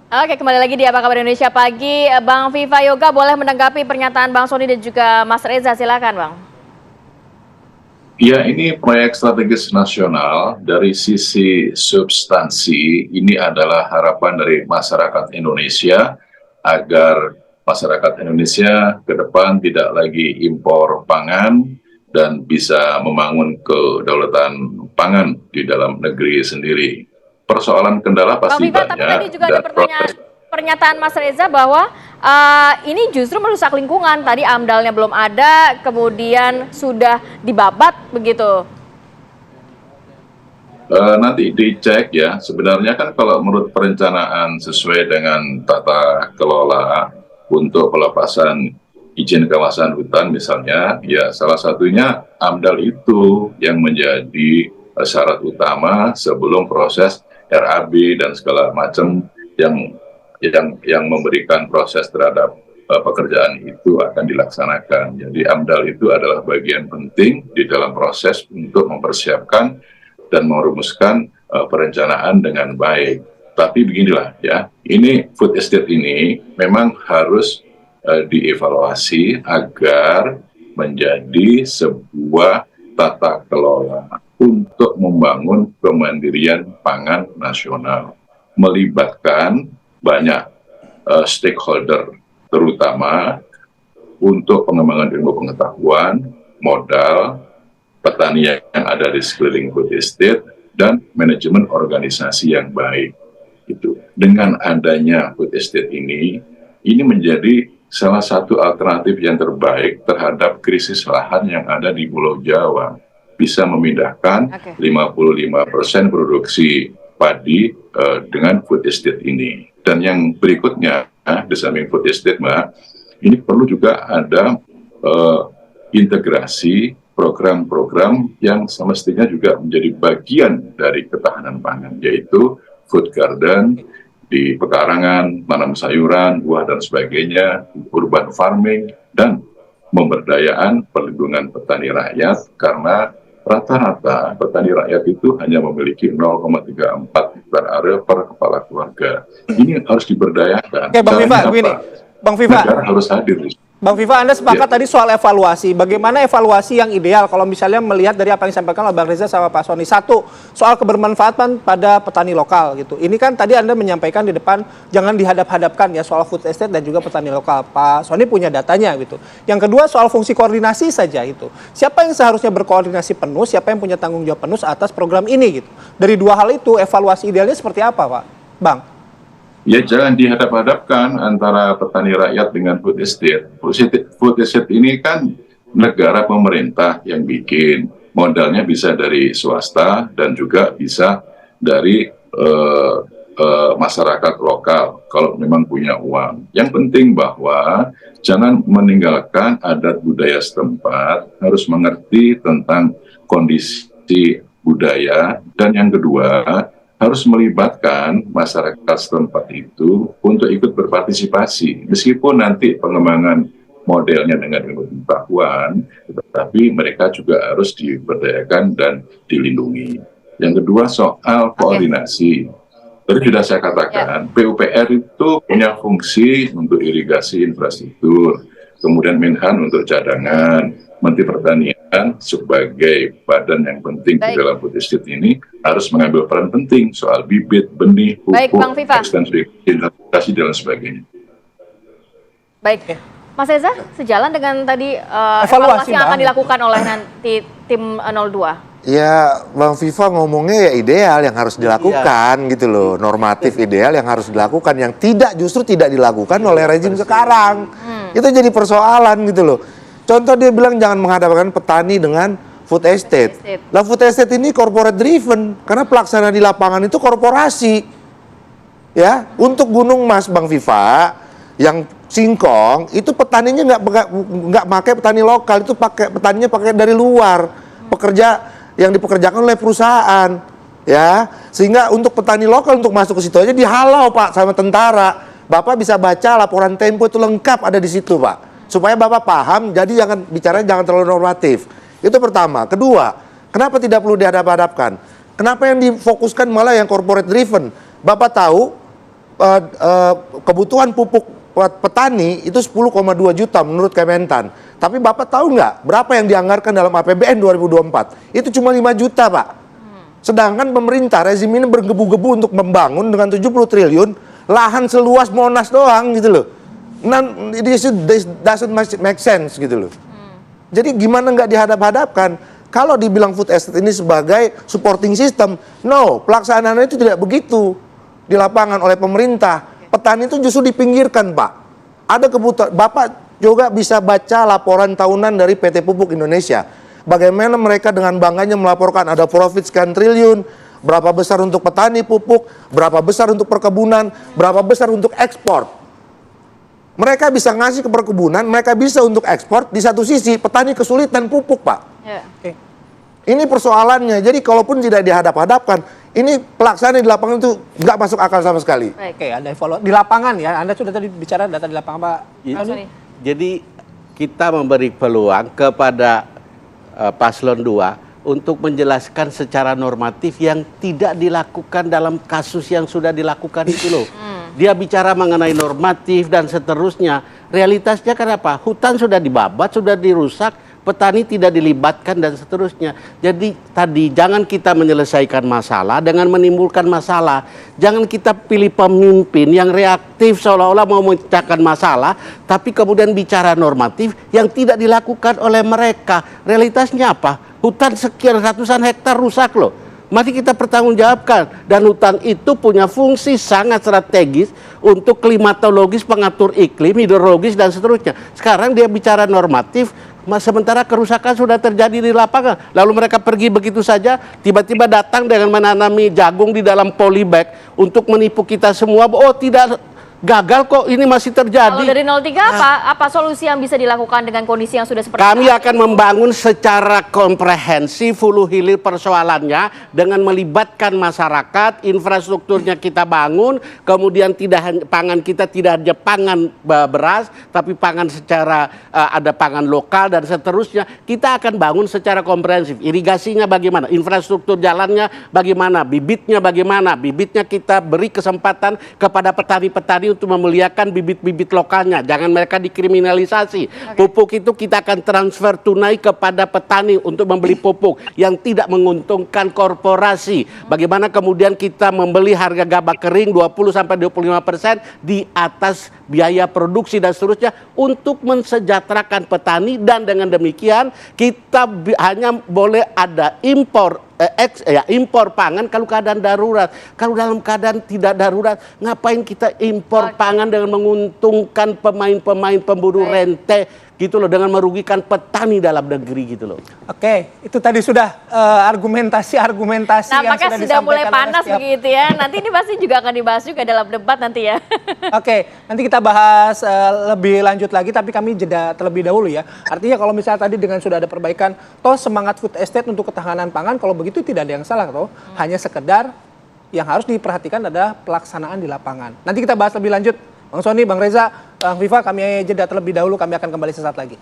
Oke, kembali lagi di Apa Kabar Indonesia Pagi. Bang Viva Yoga boleh menanggapi pernyataan Bang Sony dan juga Mas Reza, silakan Bang. Ya, ini proyek strategis nasional. Dari sisi substansi, ini adalah harapan dari masyarakat Indonesia agar masyarakat Indonesia ke depan tidak lagi impor pangan dan bisa membangun kedaulatan pangan di dalam negeri sendiri. Persoalan kendala Bang pasti Viva, tapi tadi banyak juga ada dan proses. pernyataan Mas Reza bahwa ini justru merusak lingkungan. Tadi AMDALnya belum ada, kemudian sudah dibabat begitu. Nanti dicek ya, sebenarnya kan kalau menurut perencanaan sesuai dengan tata kelola untuk pelepasan izin kawasan hutan misalnya, ya salah satunya AMDAL itu yang menjadi syarat utama sebelum proses RAB dan segala macam yang yang memberikan proses terhadap pekerjaan itu akan dilaksanakan. Jadi AMDAL itu adalah bagian penting di dalam proses untuk mempersiapkan dan merumuskan perencanaan dengan baik. Tapi beginilah ya, ini food estate ini memang harus dievaluasi agar menjadi sebuah tata kelola untuk membangun kemandirian pangan nasional, melibatkan banyak stakeholder, terutama untuk pengembangan ilmu pengetahuan, modal, petani yang ada di sekeliling food estate, dan manajemen organisasi yang baik. Itu dengan adanya food estate ini menjadi salah satu alternatif yang terbaik terhadap krisis lahan yang ada di Pulau Jawa. Bisa memindahkan 55% produksi padi dengan food estate ini. Dan yang berikutnya, di samping food estate, Mbak, ini perlu juga ada integrasi program-program yang semestinya juga menjadi bagian dari ketahanan pangan, yaitu food garden di pekarangan, nanam sayuran, buah dan sebagainya, urban farming, dan pemberdayaan perlindungan petani rakyat, karena rata-rata petani rakyat itu hanya memiliki 0,34 hektar area per kepala keluarga. Ini harus diberdayakan. Oke, Bang Viva, begini. Bang Viva, negara harus hadir. Bang Viva, Anda sepakat tadi soal evaluasi. Bagaimana evaluasi yang ideal kalau misalnya melihat dari apa yang disampaikan oleh Bang Reza sama Pak Sony? Satu, soal kebermanfaatan pada petani lokal gitu. Ini kan tadi Anda menyampaikan di depan jangan dihadap-hadapkan ya soal food estate dan juga petani lokal. Pak Sony punya datanya gitu. Yang kedua soal fungsi koordinasi saja itu. Siapa yang seharusnya berkoordinasi penuh, siapa yang punya tanggung jawab penuh atas program ini gitu. Dari dua hal itu evaluasi idealnya seperti apa, Pak? Bang? Ya, jangan dihadap-hadapkan antara petani rakyat dengan food estate. Food estate ini kan negara pemerintah yang bikin. Modalnya bisa dari swasta dan juga bisa dari masyarakat lokal kalau memang punya uang. Yang penting bahwa jangan meninggalkan adat budaya setempat, harus mengerti tentang kondisi budaya. Dan yang kedua, harus melibatkan masyarakat setempat itu untuk ikut berpartisipasi. Meskipun nanti pengembangan modelnya dengan ilmu pengetahuan, tetapi mereka juga harus diberdayakan dan dilindungi. Yang kedua soal koordinasi. Tadi sudah saya katakan, PUPR itu punya fungsi untuk irigasi infrastruktur, kemudian Menhan untuk cadangan, Menteri Pertanian sebagai badan yang penting di dalam food estate ini harus mengambil peran penting soal bibit, benih, pupuk, ekstensi, investasi dan sebagainya. Baik, Mas Reza, sejalan dengan tadi evaluasi yang akan dilakukan oleh nanti tim 02? Ya, Bang Viva ngomongnya ya ideal yang harus dilakukan gitu loh, normatif ideal yang harus dilakukan, yang justru tidak dilakukan oleh rezim sekarang. Itu jadi persoalan gitu loh. Contoh dia bilang jangan menghadapkan petani dengan food estate. Lah food estate ini corporate driven karena pelaksana di lapangan itu korporasi. Ya, untuk Gunung Mas Bang Viva yang singkong itu petaninya nggak pakai petani lokal, itu petaninya pakai dari luar, pekerja yang dipekerjakan oleh perusahaan. Ya, sehingga untuk petani lokal untuk masuk ke situ aja dihalau Pak sama tentara. Bapak bisa baca laporan Tempo itu lengkap ada di situ Pak. Supaya Bapak paham, jadi jangan terlalu normatif. Itu pertama. Kedua, kenapa tidak perlu dihadap-hadapkan? Kenapa yang difokuskan malah yang corporate driven? Bapak tahu kebutuhan pupuk petani itu 10,2 juta menurut Kementan. Tapi Bapak tahu nggak berapa yang dianggarkan dalam APBN 2024? Itu cuma 5 juta, Pak. Sedangkan pemerintah rezim ini bergebu-gebu untuk membangun dengan 70 triliun lahan seluas Monas doang gitu loh. This doesn't make sense gitu loh. Jadi gimana nggak dihadap-hadapkan? Kalau dibilang food estate ini sebagai supporting system, no, pelaksanaannya itu tidak begitu di lapangan oleh pemerintah. Petani itu justru dipinggirkan, Pak. Ada kebutuhan, Bapak juga bisa baca laporan tahunan dari PT Pupuk Indonesia. Bagaimana mereka dengan bangganya melaporkan ada profit sekian triliun, berapa besar untuk petani pupuk, berapa besar untuk perkebunan, berapa besar untuk ekspor. Mereka bisa ngasih ke perkebunan, mereka bisa untuk ekspor. Di satu sisi petani kesulitan pupuk, Pak. Ya. Ini persoalannya. Jadi kalaupun tidak dihadap-hadapkan, ini pelaksanaan di lapangan itu nggak masuk akal sama sekali. Oke, ada evaluasi di lapangan ya. Anda sudah tadi bicara data di lapangan, Pak. Jadi kita memberi peluang kepada paslon 2 untuk menjelaskan secara normatif yang tidak dilakukan dalam kasus yang sudah dilakukan itu loh. Dia bicara mengenai normatif dan seterusnya. Realitasnya kan apa? Hutan sudah dibabat, sudah dirusak, petani tidak dilibatkan dan seterusnya. Jadi tadi jangan kita menyelesaikan masalah dengan menimbulkan masalah. Jangan kita pilih pemimpin yang reaktif seolah-olah mau memecahkan masalah, tapi kemudian bicara normatif yang tidak dilakukan oleh mereka. Realitasnya apa? Hutan sekian ratusan hektar rusak loh. Mari kita pertanggungjawabkan. Dan hutan itu punya fungsi sangat strategis untuk klimatologis, pengatur iklim, hidrologis dan seterusnya. Sekarang dia bicara normatif, sementara kerusakan sudah terjadi di lapangan. Lalu mereka pergi begitu saja, tiba-tiba datang dengan menanami jagung di dalam polybag untuk menipu kita semua. Oh tidak, gagal kok, ini masih terjadi. Kalau dari 03 apa solusi yang bisa dilakukan dengan kondisi yang sudah seperti Kami saat akan ini? membangun secara komprehensif hulu hilir persoalannya dengan melibatkan masyarakat, infrastrukturnya kita bangun, kemudian pangan kita tidak hanya pangan beras, tapi pangan secara ada pangan lokal dan seterusnya. Kita akan bangun secara komprehensif. Irigasinya bagaimana, infrastruktur jalannya bagaimana, bibitnya kita beri kesempatan kepada petani-petani untuk memuliakan bibit-bibit lokalnya. Jangan mereka dikriminalisasi. Pupuk itu kita akan transfer tunai kepada petani untuk membeli pupuk yang tidak menguntungkan korporasi. Bagaimana kemudian kita membeli harga gabah kering 20-25% di atas biaya produksi dan seterusnya untuk mensejahterakan petani, dan dengan demikian kita hanya boleh ada impor impor pangan kalau keadaan darurat. Kalau dalam keadaan tidak darurat, ngapain kita impor pangan dengan menguntungkan pemain-pemain pemburu rente gitu loh, dengan merugikan petani dalam negeri gitu loh. Oke, itu tadi sudah argumentasi yang Nampaknya sudah sudah mulai disampaikan panas oleh setiap. begitu ya. Nanti ini pasti juga akan dibahas juga dalam debat nanti ya. Oke, nanti kita bahas lebih lanjut lagi, tapi kami jeda terlebih dahulu ya. Artinya kalau misalnya tadi dengan sudah ada perbaikan, toh semangat food estate untuk ketahanan pangan, kalau begitu tidak ada yang salah toh. Hanya sekedar yang harus diperhatikan adalah pelaksanaan di lapangan. Nanti kita bahas lebih lanjut. Bang Sony, Bang Reza, Bang Viva, kami jeda terlebih dahulu, kami akan kembali sesaat lagi.